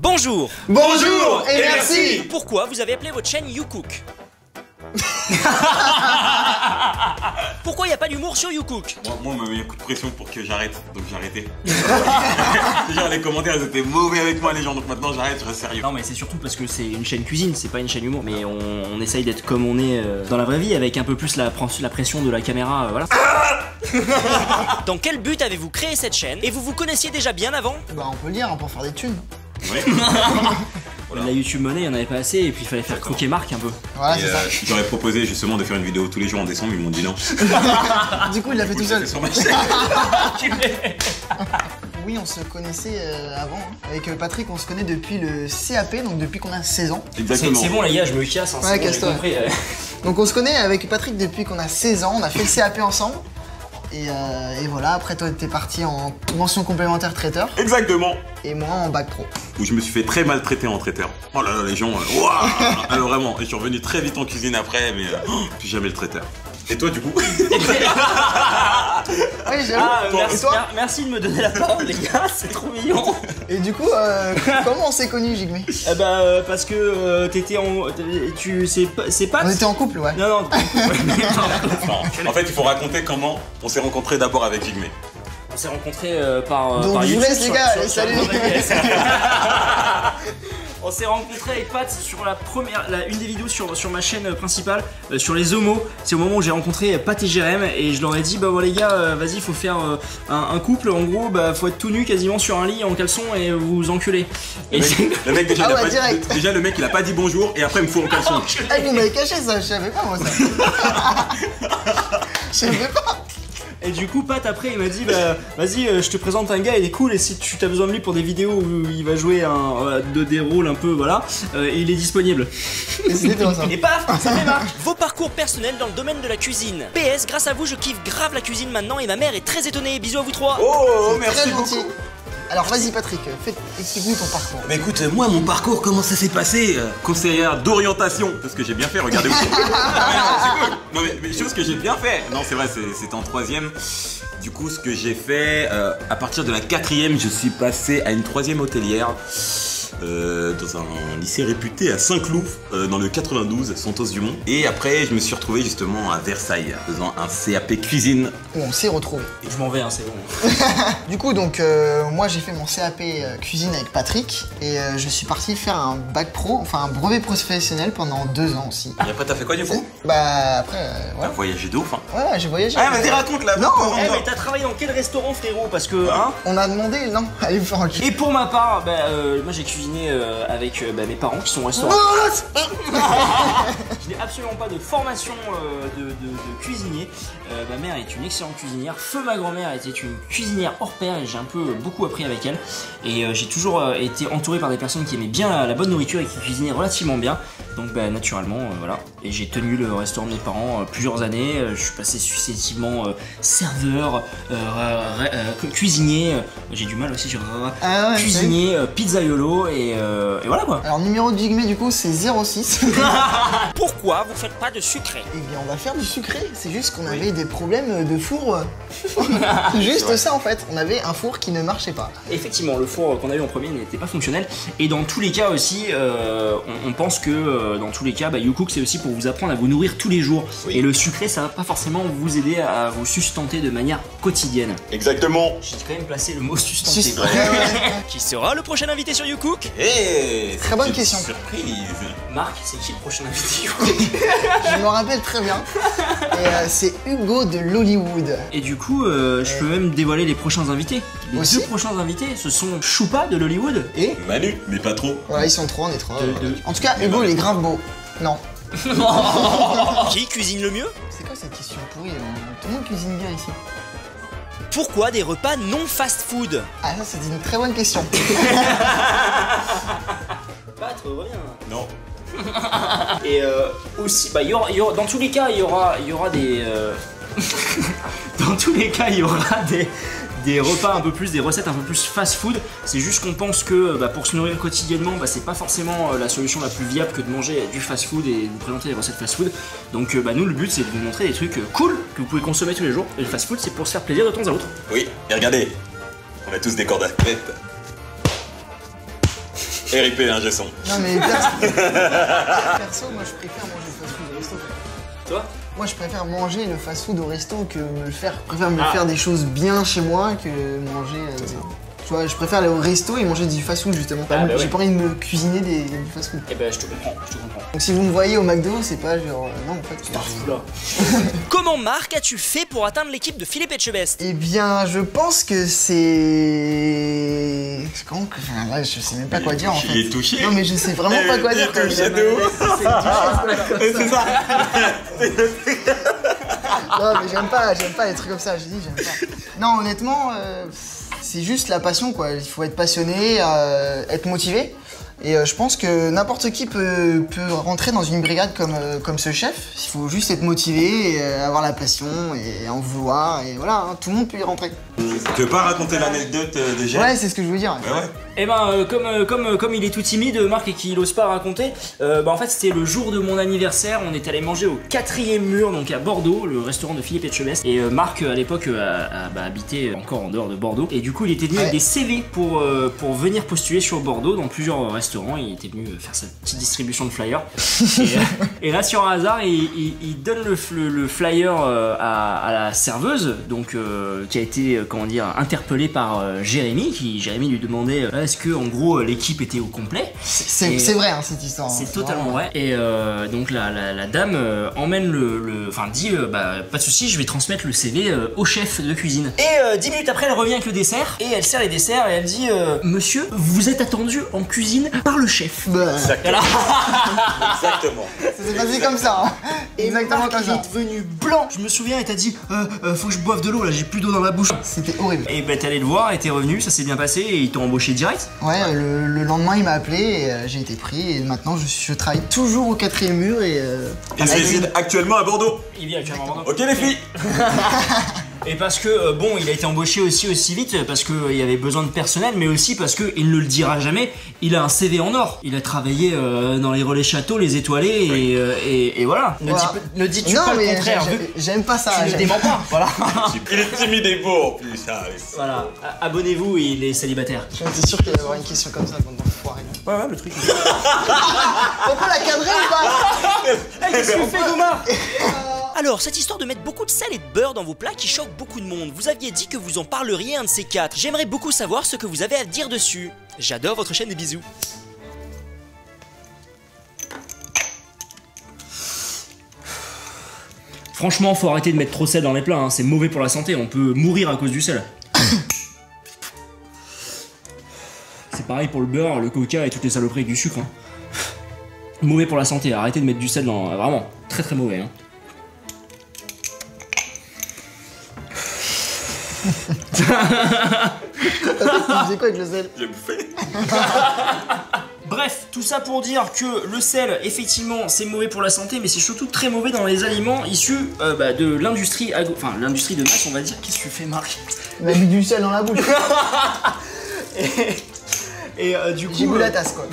Bonjour. Bonjour et merci. Pourquoi vous avez appelé votre chaîne YouCook? Pourquoi il n'y a pas d'humour sur YouCook? Moi, on m'a mis un coup de pression pour que j'arrête, donc j'ai arrêté. Déjà, les commentaires, ils étaient mauvais avec moi, les gens, donc maintenant j'arrête, je reste sérieux. Non, mais c'est surtout parce que c'est une chaîne cuisine, c'est pas une chaîne humour. Mais on essaye d'être comme on est dans la vraie vie, avec un peu plus la pression de la caméra, voilà. Dans quel but avez-vous créé cette chaîne? Et vous vous connaissiez déjà bien avant? Bah on peut le dire, pour faire des thunes. Oui. La YouTube monnaie, il n'y en avait pas assez, et puis il fallait faire croquer Marc un peu. Voilà, c'est ça. J'aurais proposé justement de faire une vidéo tous les jours en décembre, ils m'ont dit non. Du coup, il l'a fait tout seul. Sur ma chaîne. Oui, on se connaissait avant. Avec Patrick, on se connaît depuis le CAP, donc depuis qu'on a 16 ans. Exactement. C'est bon, les gars, je me casse. Hein, Ouais, bon, casse-toi. Donc on se connaît avec Patrick depuis qu'on a 16 ans, on a fait le CAP ensemble. Et voilà, après toi t'es parti en mention complémentaire traiteur. Exactement. Et moi en bac pro. Où je me suis fait très mal traiter en traiteur. Oh là là, les gens, waouh. Alors vraiment, je suis revenu très vite en cuisine après, mais puis jamais le traiteur. Et toi du coup? Oui, j'avoue. Merci, Et toi merci de me donner la parole, les gars, c'est trop mignon. Et du coup, comment on s'est connus, Jigme? Parce que t'étais en. C'est pas. On était en couple, ouais. Non, non. En fait, il faut raconter comment on s'est rencontrés d'abord avec Jigme. On s'est rencontrés par Donc par je vous YouTube. laisse, les gars, allez, salut. On s'est rencontrés avec Pat sur une des vidéos sur ma chaîne principale, sur les homos. C'est au moment où j'ai rencontré Pat et Jérém et je leur ai dit bah voilà les gars, vas-y faut faire un couple, en gros bah faut être tout nu quasiment sur un lit en caleçon et vous vous enculez. Et Le mec déjà, Ah il a ouais, pas direct. déjà le mec il a pas dit bonjour et après il me fout en caleçon. Eh, vous m'avez caché ça, je savais pas moi ça. Je savais pas. Et du coup Pat après il m'a dit bah vas-y je te présente un gars, il est cool et si tu as besoin de lui pour des vidéos où il va jouer des rôles un peu voilà, il est disponible. Et c'était toi ça. Et paf, ça fait Marc. Vos parcours personnels dans le domaine de la cuisine. PS, grâce à vous je kiffe grave la cuisine maintenant et ma mère est très étonnée. Bisous à vous trois. Oh, Très merci gentil. beaucoup. Alors vas-y Patrick, explique-nous ton parcours. Bah écoute, moi mon parcours, comment ça s'est passé? Conseillère d'orientation, parce que j'ai bien fait, regardez où. Non mais chose que j'ai bien fait. Non c'est vrai, c'était en 3ème. Du coup ce que j'ai fait, à partir de la 4ème, je suis passé à une 3ème hôtelière. Dans un lycée réputé à Saint-Cloud, dans le 92, Santos-Dumont. Et après, je me suis retrouvé justement à Versailles, faisant un CAP cuisine. Où on s'est retrouvés. Je m'en vais hein, c'est bon. Du coup, donc, moi j'ai fait mon CAP cuisine avec Patrick et je suis parti faire un bac pro, enfin un brevet professionnel pendant 2 ans aussi. Et après, t'as fait quoi du coup? Bah après, T'as ouais. voyagé de ouf, hein. Ouais, j'ai voyagé. Ah, vas-y, raconte là. Non, Eh mais t'as travaillé dans quel restaurant frérot? Parce que hein. On a demandé, non, allez vous faire un cul. Et pour ma part, moi j'ai cuisiné avec mes parents qui sont au restaurant. Je n'ai absolument pas de formation de cuisinier. Ma mère est une excellente cuisinière. Feu ma grand-mère était une cuisinière hors pair et j'ai un peu beaucoup appris avec elle. Et j'ai toujours été entouré par des personnes qui aimaient bien la bonne nourriture et qui cuisinaient relativement bien. Donc naturellement, voilà. Et j'ai tenu le restaurant de mes parents plusieurs années. Je suis passé successivement serveur, cuisinier. J'ai du mal aussi sur Ah ouais, cuisinier, pizzaiolo et voilà quoi. Alors numéro de Jigme du coup c'est 06. Pourquoi vous faites pas de sucré? Eh bien on va faire du sucré, c'est juste qu'on avait des problèmes de four. C'est juste ça en fait, on avait un four qui ne marchait pas. Effectivement, le four qu'on a eu en premier n'était pas fonctionnel. Et dans tous les cas aussi, on pense que dans tous les cas, YouCook c'est aussi pour vous apprendre à vous nourrir tous les jours. Oui. Et le sucré, ça va pas forcément vous aider à vous sustenter de manière quotidienne. Exactement. J'ai quand même placé le mot sustenter. Ouais, ouais. Qui sera le prochain invité sur YouCook? Hey, Très bonne question. Surprise. Marc, c'est qui le prochain invité? Je me rappelle très bien. Et c'est Hugo de l'Hollywood. Et du coup, je peux même dévoiler les prochains invités. Les Aussi 2 prochains invités, ce sont Choupa de l'Hollywood Et Manu, mais pas trop. voilà, ils sont 3, on est 3. De- En tout cas, Hugo il est grave beau. Non. Qui cuisine le mieux? C'est quoi cette question pourrie? Tout le monde cuisine bien ici. Pourquoi des repas non fast-food? Ah ça c'est une très bonne question. Pat, reviens. Non. Et aussi, dans tous les cas, il y aura des. Dans tous les cas, il y aura des repas un peu plus, des recettes un peu plus fast-food. C'est juste qu'on pense que pour se nourrir quotidiennement, c'est pas forcément la solution la plus viable que de manger du fast-food et de vous présenter des recettes fast-food. Donc nous, le but c'est de vous montrer des trucs cool que vous pouvez consommer tous les jours. Et le fast-food, c'est pour se faire plaisir de temps à autre. Oui, et regardez, on a tous des cordes à tête. RIP, hein, Gesson. Non mais perso, moi je préfère manger le fast-food au resto. Toi? Moi je préfère manger le fast-food au resto que me le faire. Je préfère me faire des choses bien chez moi que manger. Tu vois, je préfère aller au resto et manger du fast-food justement. Ah, bah J'ai ouais. pas envie de me cuisiner du fast-food. Eh ben je te comprends, je te comprends. Donc si vous me voyez au McDo, c'est pas genre non en fait. Oula. Comment Marc as-tu fait pour atteindre l'équipe de Philippe Etchebest? Eh bien, je pense que c'est. Comment que. Enfin, là, je sais même pas quoi dire en fait. Il est touché. Non, mais je sais vraiment pas quoi dire. Il est touché de ouf. C'est ça. Non, mais j'aime pas les trucs comme ça. J'ai dit, j'aime pas. Non, honnêtement, c'est juste la passion quoi. Il faut être passionné, être motivé. Et je pense que n'importe qui peut rentrer dans une brigade comme ce chef. Il faut juste être motivé, et, avoir la passion et en vouloir. Et voilà, hein, tout le monde peut y rentrer. Tu veux pas raconter l'anecdote de Jean? Ouais, c'est ce que je veux dire. Ouais. Eh ben, comme il est tout timide, Marc, et qu'il ose pas raconter, en fait, c'était le jour de mon anniversaire. On est allé manger au 4e mur, donc à Bordeaux, le restaurant de Philippe Etchebest. Et Marc, à l'époque, habitait encore en dehors de Bordeaux. Et du coup, il était venu avec des CV pour venir postuler sur Bordeaux dans plusieurs restaurants. Il était venu faire sa petite distribution de flyers. et là, sur un hasard, il donne le flyer à la serveuse, donc qui a été, interpellée par Jérémy. Jérémy lui demandait est-ce que en gros l'équipe était au complet. C'est vrai hein, cette histoire. C'est totalement vrai. Et donc la dame emmène dit pas de souci, je vais transmettre le CV au chef de cuisine. Et 10 minutes après, elle revient avec le dessert et elle sert les desserts et elle dit monsieur, vous êtes attendu en cuisine par le chef. Exactement. Exactement. Ça s'est passé comme ça. Hein. Et Exactement Marc, comme il ça. est devenu blanc. Je me souviens, et t'as dit faut que je boive de l'eau là, j'ai plus d'eau dans la bouche. C'était horrible. Et t'es allé le voir et t'es revenu, ça s'est bien passé et ils t'ont embauché direct. Ouais, le lendemain il m'a appelé et j'ai été pris et maintenant je travaille toujours au 4e mur et Il réside actuellement à Bordeaux. Il vit actuellement à Bordeaux. Ok les filles. Et parce que il a été embauché aussi vite parce qu'il y avait besoin de personnel, mais aussi parce que il ne le dira jamais, il a un CV en or. Il a travaillé dans les relais châteaux, les étoilés et voilà. Ne dis-tu non, pas le mais contraire. j'aime pas ça. Tu ne démens pas. Voilà. Il est timide et beau en plus. Voilà. Abonnez-vous, il est célibataire. J'étais sûr qu'il allait y avoir une question comme ça, bande d'enfoirés. Ouais, le truc. On peut la cadrer ou pas? Qu'est-ce que tu fais, Thomas? Alors, cette histoire de mettre beaucoup de sel et de beurre dans vos plats qui choque beaucoup de monde, vous aviez dit que vous en parleriez un de ces 4. J'aimerais beaucoup savoir ce que vous avez à dire dessus. J'adore votre chaîne, des bisous. Franchement, faut arrêter de mettre trop de sel dans les plats, hein. C'est mauvais pour la santé, on peut mourir à cause du sel. C'est pareil pour le beurre, le coca et toutes les saloperies avec du sucre. Hein. Mauvais pour la santé, arrêtez de mettre du sel dans... Vraiment, très très mauvais. Hein. Tu faisais quoi avec le sel? J'ai bouffé. Bref, tout ça pour dire que le sel, effectivement, c'est mauvais pour la santé, mais c'est surtout très mauvais dans les aliments issus de l'industrie l'industrie de masse, on va dire. Qu'est-ce que tu fais, Marc? Il m'a mis du sel dans la bouche. Et du coup... J'ai bu la tasse quoi.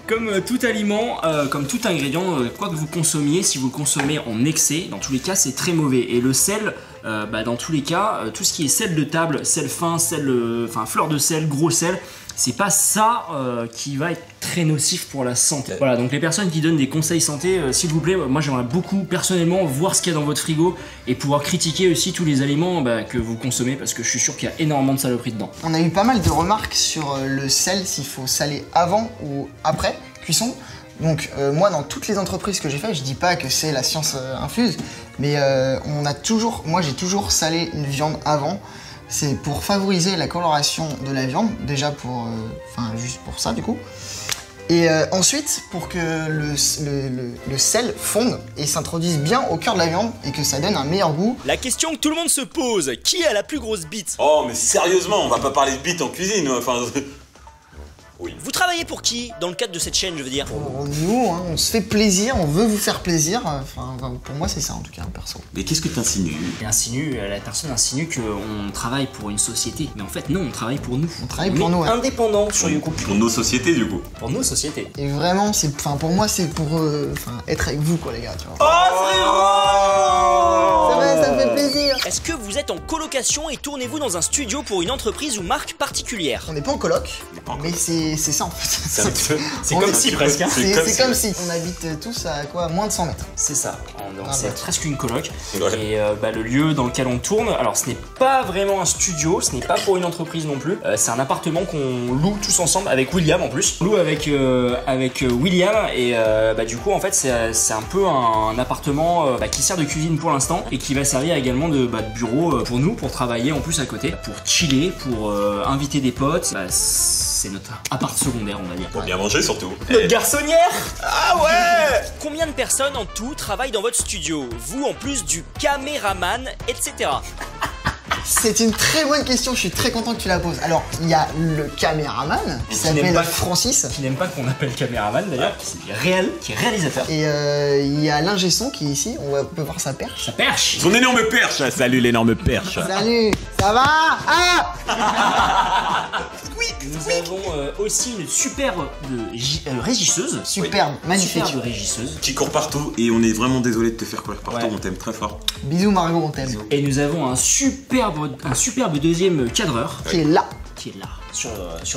Comme tout aliment, comme tout ingrédient, quoi que vous consommiez, si vous le consommez en excès, dans tous les cas, c'est très mauvais. Et le sel, dans tous les cas, tout ce qui est sel de table, sel fin, fleur de sel, gros sel, c'est pas ça qui va être très nocif pour la santé. Voilà, donc les personnes qui donnent des conseils santé, s'il vous plaît, moi j'aimerais beaucoup personnellement voir ce qu'il y a dans votre frigo et pouvoir critiquer aussi tous les aliments que vous consommez parce que je suis sûr qu'il y a énormément de saloperies dedans. On a eu pas mal de remarques sur le sel, s'il faut saler avant ou après cuisson. Donc moi dans toutes les entreprises que j'ai fait, je dis pas que c'est la science infuse, mais moi j'ai toujours salé une viande avant. C'est pour favoriser la coloration de la viande, déjà juste pour ça du coup. Et ensuite, pour que le sel fonde et s'introduise bien au cœur de la viande et que ça donne un meilleur goût. La question que tout le monde se pose, qui a la plus grosse bite? Oh mais sérieusement, on va pas parler de bite en cuisine. Enfin... Oui. Vous travaillez pour qui, dans le cadre de cette chaîne, je veux dire? Pour nous, hein, on se fait plaisir, on veut vous faire plaisir. Enfin, pour moi, c'est ça en tout cas, perso. Mais qu'est-ce que t'insinues? La personne insinue qu'on travaille pour une société. Mais en fait, non, on travaille pour nous. On travaille pour nous, ouais. Indépendants sur YouTube. Pour nos sociétés du coup. Pour nos sociétés. Et vraiment, pour moi, c'est pour être avec vous, quoi, les gars, tu vois. Oh, frérot! Ça va, ça me fait plaisir. Est-ce que vous êtes en colocation et tournez-vous dans un studio pour une entreprise ou marque particulière? On n'est pas en coloc, pas en mais c'est ça en fait. C'est On comme est- si presque. Hein. C'est comme si on habite tous à quoi, moins de 100 mètres. C'est ça. Donc Ah, c'est bah. presque une coloc. Ouais. Et le lieu dans lequel on tourne, alors ce n'est pas vraiment un studio, ce n'est pas pour une entreprise non plus. C'est un appartement qu'on loue tous ensemble avec William en plus. On loue avec William et du coup en fait c'est un peu un appartement qui sert de cuisine pour l'instant et qui va servir également de bureau pour nous, pour travailler en plus à côté, pour chiller, pour inviter des potes. C'est notre appart secondaire on va dire. Pour bien manger surtout. Notre garçonnière. Ah ouais. Combien de personnes en tout travaillent dans votre studio? Vous en plus du caméraman, etc. C'est une très bonne question, je suis très content que tu la poses. Alors, il y a le caméraman qui Qui n'aime s'appelle pas- Francis. Qui n'aime pas qu'on appelle caméraman d'ailleurs, qui est réalisateur. Et il y a l'ingé son qui est ici, on peut voir sa perche. Ça perche. Son énorme perche. Salut l'énorme perche. Salut, ça va? Ah! Nous avons aussi une superbe régisseuse. Superbe, magnifique. Superbe régisseuse. Qui court partout et on est vraiment désolé de te faire courir partout. Ouais. On t'aime très fort. Bisous Margot, on t'aime. Et nous avons un superbe deuxième cadreur Qui est là. qui est là, sur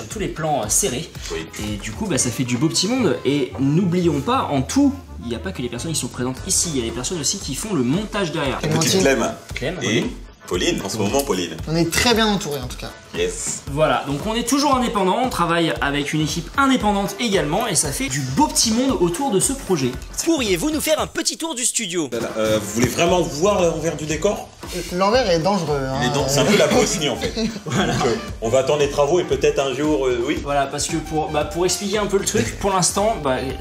tous les plans serrés. Oui. Et du coup, ça fait du beau petit monde. Et n'oublions pas, en tout, il n'y a pas que les personnes qui sont présentes ici, il y a les personnes aussi qui font le montage derrière. Petite Clem. Clem, Et Pauline, en ce moment Pauline. On est très bien entouré en tout cas. Yes. Voilà, donc on est toujours indépendant, on travaille avec une équipe indépendante également, et ça fait du beau petit monde autour de ce projet. Pourriez-vous nous faire un petit tour du studio? Vous voulez vraiment voir l'envers du décor? L'envers est dangereux. Hein. C'est un peu la Bosnie en fait. Donc, on va attendre les travaux et peut-être un jour, oui. Voilà, parce que pour expliquer un peu le truc, pour l'instant,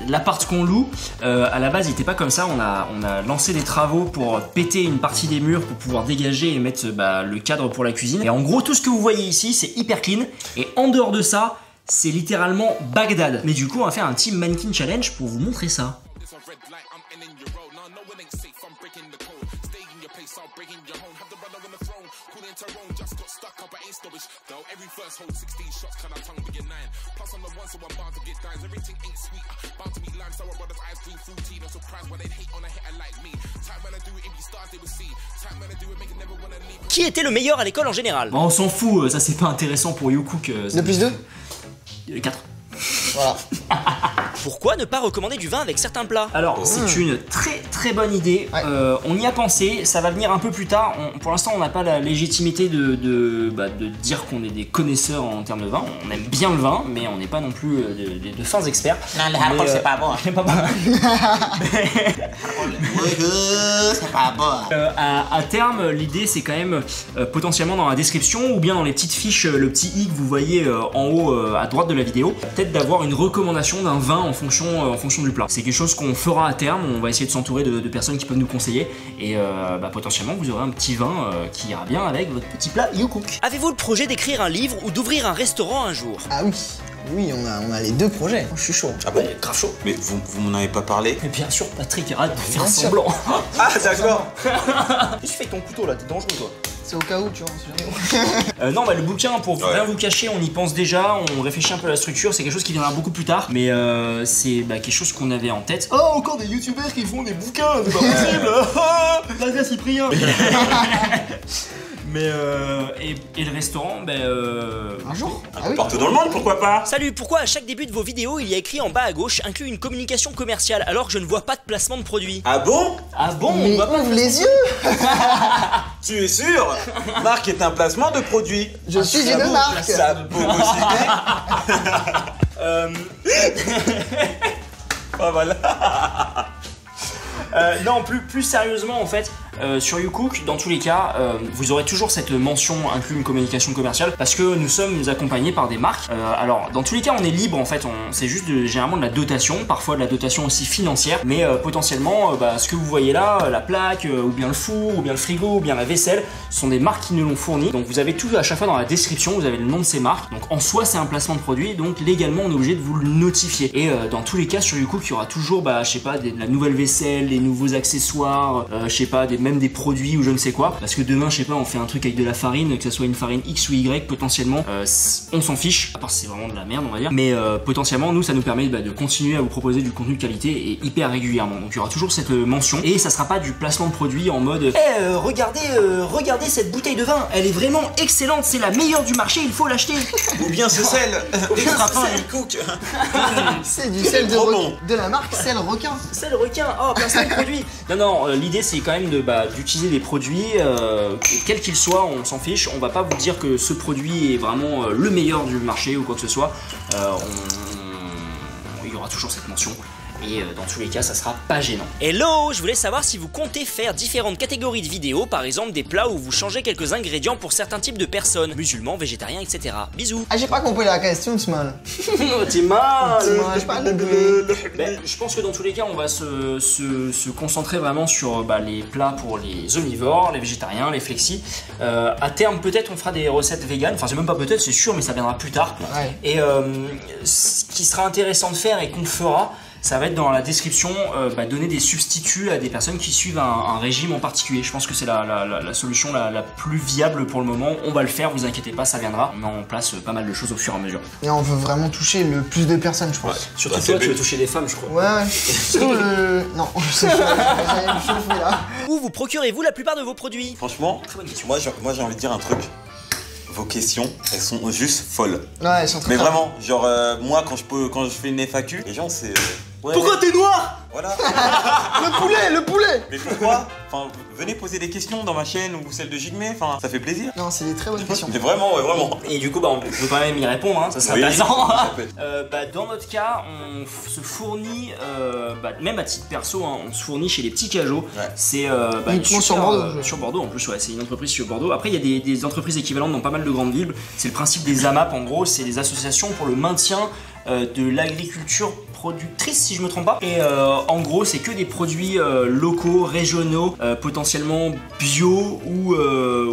l'appart qu'on loue, à la base, il n'était pas comme ça. On a lancé des travaux pour péter une partie des murs pour pouvoir dégager et mettre le cadre pour la cuisine. Et en gros, tout ce que vous voyez ici, c'est hyper clean. Et en dehors de ça, c'est littéralement Bagdad. Mais du coup, on va faire un petit mannequin challenge pour vous montrer ça. Qui était le meilleur à l'école en général? Bon, on s'en fout, ça c'est pas intéressant pour YouCook. 2 plus 2? 4. Voilà. Pourquoi ne pas recommander du vin avec certains plats? Alors, c'est une très bonne idée. Ouais. On y a pensé, ça va venir un peu plus tard. Pour l'instant, on n'a pas la légitimité de dire qu'on est des connaisseurs en termes de vin. On aime bien le vin, mais on n'est pas non plus de fins experts. Non, l'alcool c'est pas bon. C'est pas bon. C'est pas bon. À terme, l'idée c'est quand même potentiellement dans la description ou bien dans les petites fiches, le petit i que vous voyez en haut à droite de la vidéo, peut-être d'avoir une recommandation d'un vin en fonction du plat. C'est quelque chose qu'on fera à terme, on va essayer de s'entourer de personnes qui peuvent nous conseiller et potentiellement vous aurez un petit vin qui ira bien avec votre petit plat YouCook. Avez-vous le projet d'écrire un livre ou d'ouvrir un restaurant un jour? Ah oui. Oui, on a les deux projets. Je suis chaud. Ah bon? Grave chaud. Mais vous m'en avez pas parlé? Mais bien sûr, Patrick, arrête de faire Bien sûr. semblant. Ah d'accord. Qu'est-ce que tu fais avec ton couteau là? T'es dangereux toi. C'est au cas où, tu vois. on sait jamais. Non, le bouquin, pour Ouais. rien vous cacher, on y pense déjà, on réfléchit un peu à la structure, c'est quelque chose qui viendra beaucoup plus tard, mais c'est quelque chose qu'on avait en tête. Oh, encore des youtubeurs qui font des bouquins, c'est pas possible. Vas-y, Cyprien. Mais et le restaurant, Un jour. Un Ah peu oui. partout dans le monde, pourquoi pas? Salut, pourquoi à chaque début de vos vidéos il y a écrit en bas à gauche inclut une communication commerciale alors que je ne vois pas de placement de produit? Ah bon? Ah bon, Mais on va pas ouvre les yeux. Tu es sûr? Marque est un placement de produit. Je suis une marque. Ça peut Oh voilà. Non, plus sérieusement en fait, sur YouCook, dans tous les cas, vous aurez toujours cette mention inclut une communication commerciale parce que nous sommes accompagnés par des marques. Alors, dans tous les cas, on est libre en fait, c'est juste généralement de la dotation, parfois de la dotation aussi financière, mais potentiellement, ce que vous voyez là, la plaque, ou bien le four, ou bien le frigo, ou bien la vaisselle, ce sont des marques qui nous l'ont fourni. Donc vous avez tout à chaque fois dans la description, vous avez le nom de ces marques. Donc en soi, c'est un placement de produit, donc légalement, on est obligé de vous le notifier. Et dans tous les cas, sur YouCook, il y aura toujours, je sais pas, de la nouvelle vaisselle, des nouveaux accessoires, je sais pas, même même des produits ou je ne sais quoi. Parce que demain, je sais pas, on fait un truc avec de la farine, que ce soit une farine X ou Y, potentiellement, on s'en fiche. À part si c'est vraiment de la merde, on va dire. Mais potentiellement, nous, ça nous permet de continuer à vous proposer du contenu de qualité et hyper régulièrement. Donc il y aura toujours cette mention et ça sera pas du placement de produit en mode regardez cette bouteille de vin, elle est vraiment excellente, c'est la meilleure du marché, il faut l'acheter. Ou bien ce sel. Extra fin et cook. C'est du sel de, de la marque sel requin. Sel requin, oh placement de produit. Non, l'idée c'est quand même d'utiliser des produits, quels qu'ils soient, on s'en fiche. On va pas vous dire que ce produit est vraiment le meilleur du marché ou quoi que ce soit. Il y aura toujours cette mention. Et dans tous les cas, ça sera pas gênant. Hello, je voulais savoir si vous comptez faire différentes catégories de vidéos, par exemple des plats où vous changez quelques ingrédients pour certains types de personnes, musulmans, végétariens, etc. Bisous. Ah, j'ai pas compris la question, Small. T'es mal. Je parle de Je pense que dans tous les cas, on va se concentrer vraiment sur les plats pour les omnivores, les végétariens, les flexis. À terme, peut-être on fera des recettes véganes. Enfin, c'est même pas peut-être, c'est sûr, mais ça viendra plus tard. Ouais. Et ce qui sera intéressant de faire et qu'on fera, ça va être dans la description, donner des substituts à des personnes qui suivent un régime en particulier. Je pense que c'est la solution la plus viable pour le moment. On va le faire, vous inquiétez pas, ça viendra. On met en place pas mal de choses au fur et à mesure. Et on veut vraiment toucher le plus de personnes, je pense. Ouais. Surtout toi, tu veux toucher des femmes, je crois. Ouais. Surtout le... Non, c'est j'allais me chauffer là. Où vous procurez-vous la plupart de vos produits? Franchement, Très bonne question. moi j'ai envie de dire un truc. Vos questions, elles sont juste folles. Ouais, elles sont très Mais bien. vraiment, genre moi quand je fais une FAQ, les gens c'est... ouais, Pourquoi t'es noir? Voilà. Le poulet. Mais pourquoi? Enfin, venez poser des questions dans ma chaîne ou celle de Jigme, enfin, ça fait plaisir. Non, c'est des très bonnes questions. Mais vraiment, ouais, vraiment. Et du coup, on peut quand même y répondre, hein, ça serait Oui, intéressant. ça peut Dans notre cas, on se fournit, même à titre perso, hein, on se fournit chez les petits cajots. Ouais. C'est Uniquement sur Bordeaux. Sur Bordeaux en plus, ouais, c'est une entreprise sur Bordeaux. Après, il y a des entreprises équivalentes dans pas mal de grandes villes. C'est le principe des AMAP, en gros, c'est des associations pour le maintien de l'agriculture productrice, si je me trompe pas. Et en gros, c'est que des produits locaux, régionaux, potentiellement bio ou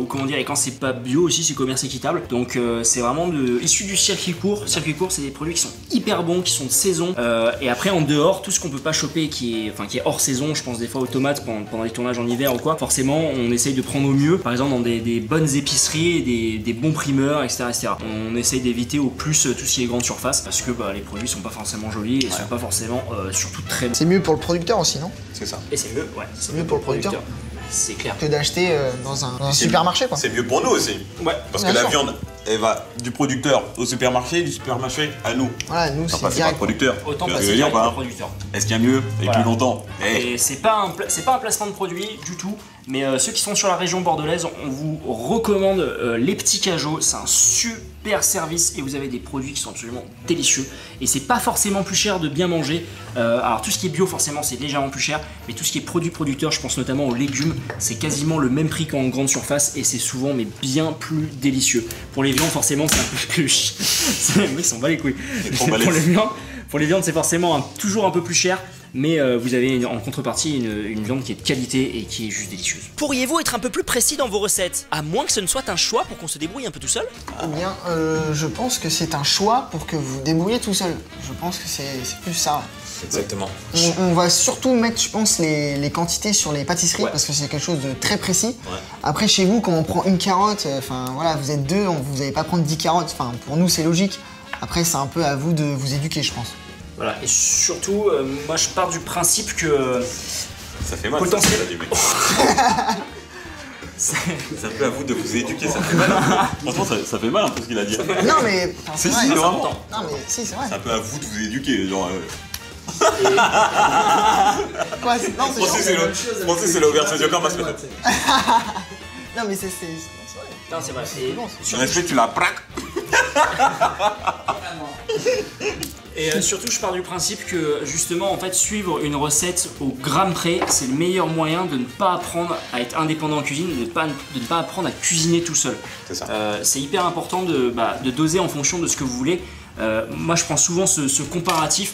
comment dire, et quand c'est pas bio aussi, c'est commerce équitable. Donc c'est vraiment issu du circuit court. Circuit court, c'est des produits qui sont hyper bons, qui sont de saison. Et après, en dehors, tout ce qu'on peut pas choper, qui est hors saison, je pense des fois aux tomates pendant les tournages en hiver ou quoi, forcément, on essaye de prendre au mieux. Par exemple, dans des bonnes épiceries, des bons primeurs, etc., etc. On essaye d'éviter au plus tout ce qui est grande surface parce que les produits sont pas forcément jolis et sont pas forcément surtout très bons. C'est mieux pour le producteur aussi, non? C'est ça. Et c'est mieux, ouais. C'est mieux pour le producteur. C'est clair. Que d'acheter dans un supermarché, quoi. C'est mieux pour nous aussi. Ouais. Parce Bien que la sûr. viande, elle va du producteur au supermarché, du supermarché à nous. Voilà, nous, Sans c'est passer par le direct. producteur. Autant Tu vois ce que passer je veux dire direct ou pas au producteur. Est-ce qu'il y a mieux et Voilà. plus longtemps? Et c'est pas un placement de produit du tout, mais ceux qui sont sur la région bordelaise, on vous recommande les petits cajots. C'est un super service et vous avez des produits qui sont absolument délicieux. Et c'est pas forcément plus cher de bien manger. Alors tout ce qui est bio, forcément, c'est légèrement plus cher, mais tout ce qui est produit producteur, je pense notamment aux légumes, c'est quasiment le même prix qu'en grande surface et c'est souvent mais bien plus délicieux. Pour les viandes, forcément, c'est un peu plus. Les mecs s'en bat les couilles. trop balèze. Pour les viandes, c'est forcément toujours un peu plus cher. Mais vous avez en contrepartie une viande qui est de qualité et qui est juste délicieuse. Pourriez-vous être un peu plus précis dans vos recettes? À moins que ce ne soit un choix pour qu'on se débrouille un peu tout seul? Eh bien, je pense que c'est un choix pour que vous débrouillez tout seul. Je pense que c'est plus ça. Exactement. On va surtout mettre, je pense, les quantités sur les pâtisseries Ouais. parce que c'est quelque chose de très précis. Ouais. Après, chez vous, quand on prend une carotte, enfin voilà, vous êtes deux, vous n'allez pas prendre 10 carottes. Enfin, pour nous, c'est logique. Après, c'est un peu à vous de vous éduquer, je pense. Voilà, et surtout, moi je pars du principe que Ça fait mal. Potentiel. Ça, dit, mec. C'est un peu à vous de vous éduquer, ça fait mal. Franchement, ça fait mal un peu ce qu'il a dit. Non, mais. enfin, Si, vrai. si, vraiment. Non, mais si, c'est vrai. C'est un peu à vous de vous éduquer. Genre, Quoi, non, c'est Français, c'est l'ouvert ses yeux comme parce que. Non, mais c'est vrai. non, c'est vrai. Sur respect, tu la praques. Et surtout, je pars du principe que justement, en fait, suivre une recette au gramme près, c'est le meilleur moyen de ne pas apprendre à être indépendant en cuisine, de ne pas apprendre à cuisiner tout seul. C'est ça. C'est hyper important de doser en fonction de ce que vous voulez. Moi, je prends souvent ce comparatif.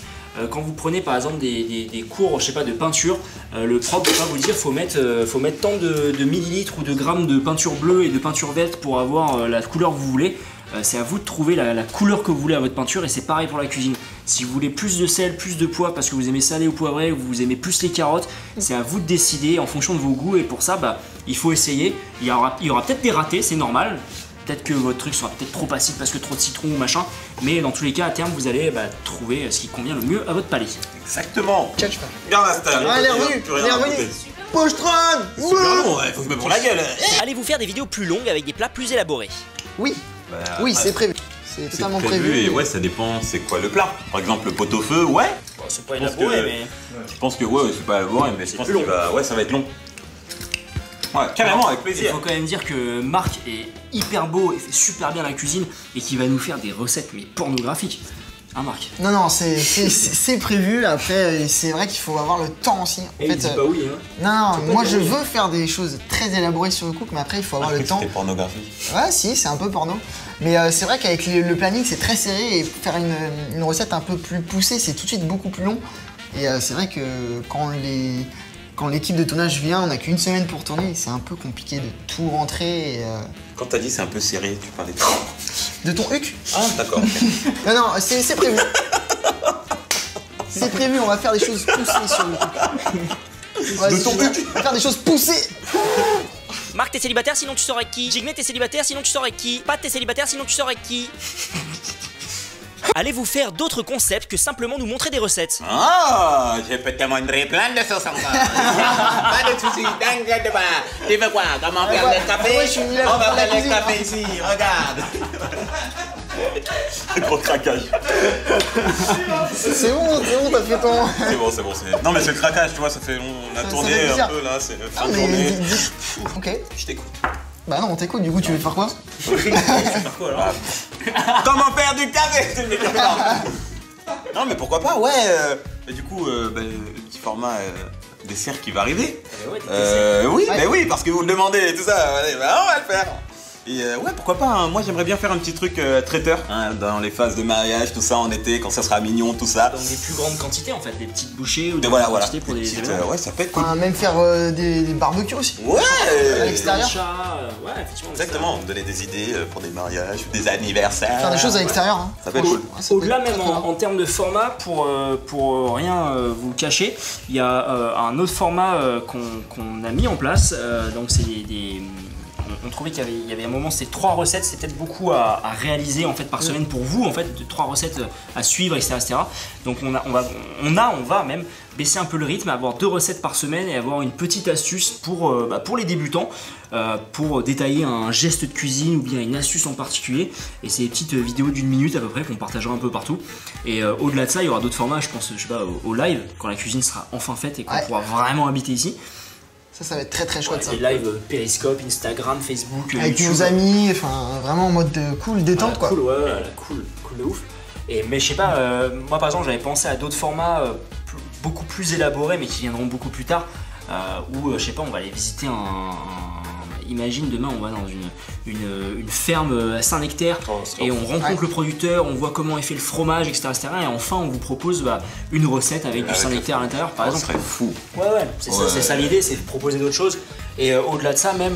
Quand vous prenez par exemple des cours, je sais pas, de peinture, le prof va pas vous dire faut mettre tant de millilitres ou de grammes de peinture bleue et de peinture verte pour avoir la couleur que vous voulez. C'est à vous de trouver la couleur que vous voulez à votre peinture et c'est pareil pour la cuisine. Si vous voulez plus de sel, plus de poivre parce que vous aimez salé ou poivré, ou vous aimez plus les carottes, c'est à vous de décider en fonction de vos goûts et pour ça il faut essayer. Il y aura peut-être des ratés, c'est normal. Peut-être que votre truc sera peut-être trop acide parce que trop de citron ou machin, mais dans tous les cas à terme vous allez trouver ce qui convient le mieux à votre palais. Exactement. Catch pas. Regarde la stalle. Ah, elle est revenue, elle est revenue. Pochetron. Super long, faut que je me prenne la gueule. Allez-vous faire des vidéos plus longues avec des plats plus élaborés? Oui, Bah, oui, après, c'est prévu. C'est totalement prévu. Et ouais, ça dépend, c'est quoi le plat. Par exemple, le pot-au-feu, ouais. Bon, c'est pas Je pense élaboré, que- mais. Je pense que ouais, c'est pas élaboré, mais je pense plus que ouais, ça va être long. Ouais, carrément, avec Il plaisir. faut quand même dire que Marc est hyper beau et fait super bien la cuisine et qu'il va nous faire des recettes mais pornographiques. Hein Marc? Non, non, c'est prévu. Après, c'est vrai qu'il faut avoir le temps aussi. En fait, oui hein. non, non, moi pas je dire oui. veux faire des choses très élaborées sur le cook, mais après il faut avoir le temps. C'était pornographique. Ouais, si, c'est un peu porno. Mais c'est vrai qu'avec le planning, c'est très serré et faire une recette un peu plus poussée, c'est tout de suite beaucoup plus long. Et c'est vrai que quand l'équipe de tournage vient, on n'a qu'une semaine pour tourner, c'est un peu compliqué de tout rentrer. Et, Quand t'as dit c'est un peu serré, tu parlais de... de ton huc. Ah, d'accord. Non, non, c'est prévu. C'est prévu, on va faire des choses poussées sur le coup. De ton huc. On va faire des choses poussées. Marc, t'es célibataire sinon tu sors avec qui? Jigme, t'es célibataire sinon tu sors avec qui? Pat, t'es célibataire sinon tu sors avec qui? Allez-vous faire d'autres concepts que simplement nous montrer des recettes? Oh, je peux te montrer plein de choses encore. Pas de soucis, t'inquiète pas. Tu veux quoi? Comment faire ouais, le café? ouais, je suis venu là On pour va faire la faire le cuisine. café ici, regarde. Gros craquage. C'est bon, t'as fait ton. C'est bon, c'est bon. Non, mais c'est le craquage, tu vois, ça fait long. On a Ça tourné fait un plaisir. peu là, c'est Ah, fin de mais journée. ok. Je t'écoute. Bah non, on t'écoute, du coup, tu veux faire quoi? Comment faire du café? C'est le meilleur plan. Non, mais pourquoi pas, ouais. Et du coup, le petit format dessert qui va arriver. Oui, Ouais. mais oui, parce que vous le demandez et tout ça. Ouais, bah, on va le faire. Et ouais, pourquoi pas, hein. Moi j'aimerais bien faire un petit truc traiteur, hein, dans les phases de mariage, tout ça en été, quand ça sera mignon, tout ça. Dans des plus grandes quantités en fait, des petites bouchées ou Et des voilà, grandes voilà. quantités pour des petites, événements. ouais, ça peut être cool. Enfin, même faire des barbecues aussi. Ouais. À l'extérieur. Ouais, effectivement. Exactement, donner des idées pour des mariages, des anniversaires. Faire des choses à l'extérieur. Hein. Ça peut être cool. Ouais, ça peut Au-delà être même très, très bien. en termes de format, pour rien vous cacher, il y a un autre format qu'on a mis en place. Donc c'est on trouvait qu'il y avait un moment, c'était 3 recettes, c'est peut-être beaucoup à réaliser en fait par semaine pour vous en fait, 3 recettes à suivre, etc. etc. Donc on va même baisser un peu le rythme, avoir 2 recettes par semaine et avoir une petite astuce pour les débutants, pour détailler un geste de cuisine ou bien une astuce en particulier. Et c'est des petites vidéos d'1 minute à peu près qu'on partagera un peu partout. Et au-delà de ça, il y aura d'autres formats, je pense, je sais pas, au live, quand la cuisine sera enfin faite et qu'on Ouais. pourra vraiment habiter ici. Ça va être très très chouette ça. Les lives Periscope, Instagram, Facebook, Avec YouTube. nos amis, enfin vraiment en mode cool, détente Ah, quoi. cool, ouais, cool de ouf. Mais je sais pas, moi par exemple j'avais pensé à d'autres formats beaucoup plus élaborés mais qui viendront beaucoup plus tard. Où je sais pas, on va aller visiter imagine demain on va dans une ferme à Saint-Nectaire et on rencontre le producteur, on voit comment est fait le fromage, etc. Et enfin on vous propose une recette avec du Saint-Nectaire à l'intérieur par Ça exemple. serait fou. Ouais, c'est ça l'idée, c'est de proposer d'autres choses. Et au-delà de ça, même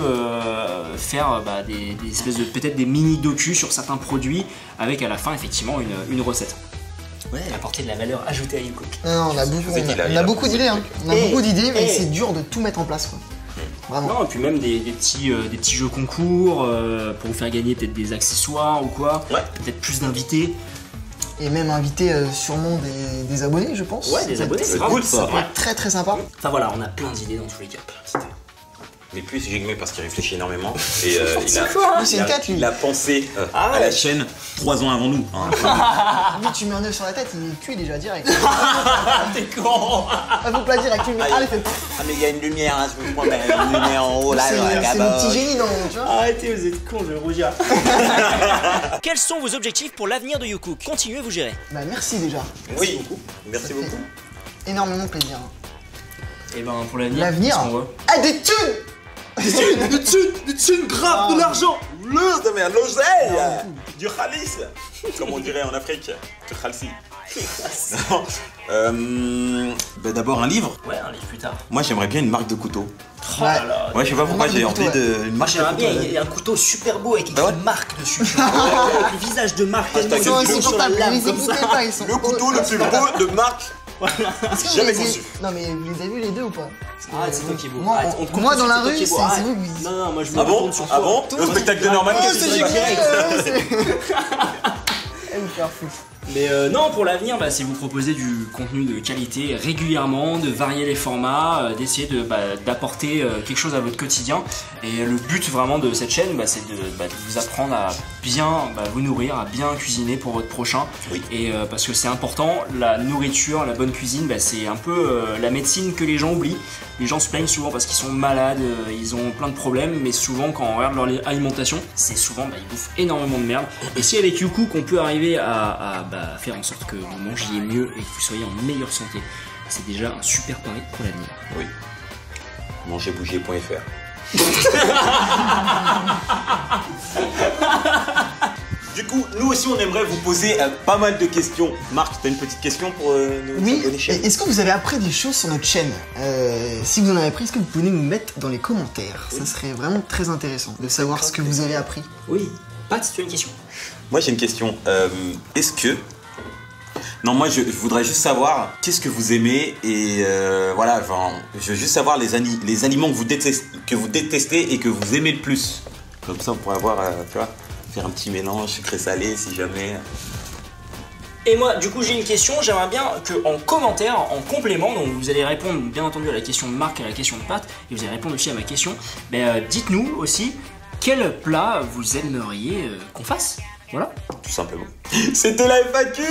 faire des espèces de peut-être des mini docus sur certains produits avec à la fin effectivement une recette. Ouais, apporter de la valeur ajoutée à YouCook. Non, on a beaucoup, sais qu'il a- on il a a beaucoup posé d'idées, le hein. truc. On a beaucoup d'idées, mais Et- c'est dur de tout mettre en place quoi. Vraiment. Non, et puis même des petits jeux concours pour vous faire gagner peut-être des accessoires ou quoi. Ouais. Peut-être plus d'invités. Et même inviter sûrement des abonnés, je pense. Ouais, des Ça peut abonnés, être- c'est cool, cool ça. Ça peut être très très sympa. Enfin voilà, on a plein d'idées dans tous les cas. Mais plus Jigme parce qu'il réfléchit énormément. Et Lui, c'est une tête, lui. il a pensé Ah à la ouais. chaîne 3 ans avant nous. Hein. Lui, tu mets un œuf sur la tête, il est cuit déjà direct. T'es con. Ah, faut pas le dire avec une. Ah, il fait. Ah, mais il y a une lumière, hein, je me promets. Une lumière en haut là, C'est dans la le caboche. petit génie, non, tu vois. Arrêtez, vous êtes cons, je vais rougir. Quels sont vos objectifs pour l'avenir de YouCook? Continuez, vous gérez. Bah, merci déjà. Oui, merci Ça beaucoup. fait énormément plaisir. Et ben pour l'avenir, L'avenir. qu'est-ce qu'on voit Ah, des thunes. Du thunes grave, de l'argent. L'oseille, du khalis. Comme on dirait en Afrique, du khalsi. Non. Bah, d'abord un livre. Ouais, un livre plus tard. Moi j'aimerais bien une marque de couteau. Oh là là. Ouais, je sais pas pourquoi marque de j'ai couteau, envie de. Une Moi marque de j'aimerais bien, couteau. il y a un couteau super beau avec écrit Bah ouais. marque dessus. Avec le visage de marque. tellement Ils sont ils sont sur la insupportables, lame les comme écoutez ça. pas, ils sont Le couteau le plus beau de marque. Est-ce que vous Jamais les avez- conçu. Non mais vous les avez vus les deux ou pas? Parce que, Arrête, c'est toi qui es beau. Moi, Arrête, on te moi comprend, dans la c'est toi rue, qui es c'est beau. Arrête. vous qui Non, non, moi je me Ah bon? retourne sur Ah toi. bon? Au spectacle de Norman, Oh, qu'est-ce que c'est tu vas génial, faire? c'est... Elle me fait fou. Mais non, pour l'avenir, bah, c'est vous proposer du contenu de qualité régulièrement, de varier les formats, d'essayer d'apporter quelque chose à votre quotidien. Et le but vraiment de cette chaîne, c'est de vous apprendre à bien vous nourrir, à bien cuisiner pour votre prochain. Oui. Et parce que c'est important, la nourriture, la bonne cuisine, c'est un peu la médecine que les gens oublient. Les gens se plaignent souvent parce qu'ils sont malades, ils ont plein de problèmes, mais souvent quand on regarde leur alimentation, c'est souvent ils bouffent énormément de merde. Et si avec YouCook on peut arriver à faire en sorte que vous mangiez mieux et que vous soyez en meilleure santé, c'est déjà un super pari pour l'avenir. Oui. Mangerbouger.fr. Du coup, nous aussi on aimerait vous poser pas mal de questions. Marc, t'as une petite question pour nos Oui, abonnés chaîne? est-ce que vous avez appris des choses sur notre chaîne? Si vous en avez appris, est-ce que vous pouvez nous mettre dans les commentaires? Ça serait vraiment très intéressant de savoir ce que vous avez appris. Oui. Pat, tu as une question? Moi j'ai une question. Est-ce que... Non, moi je voudrais juste savoir qu'est-ce que vous aimez et voilà, genre, je veux juste savoir les aliments que vous détestez et que vous aimez le plus. Comme ça on pourrait avoir, tu vois, faire un petit mélange sucré-salé si jamais... Et moi, du coup, j'ai une question. J'aimerais bien qu'en commentaire, en complément, donc vous allez répondre bien entendu à la question de Marc et à la question de Pat, et vous allez répondre aussi à ma question. Dites-nous aussi quel plat vous aimeriez qu'on fasse. Voilà. Tout simplement. C'était la FAQ.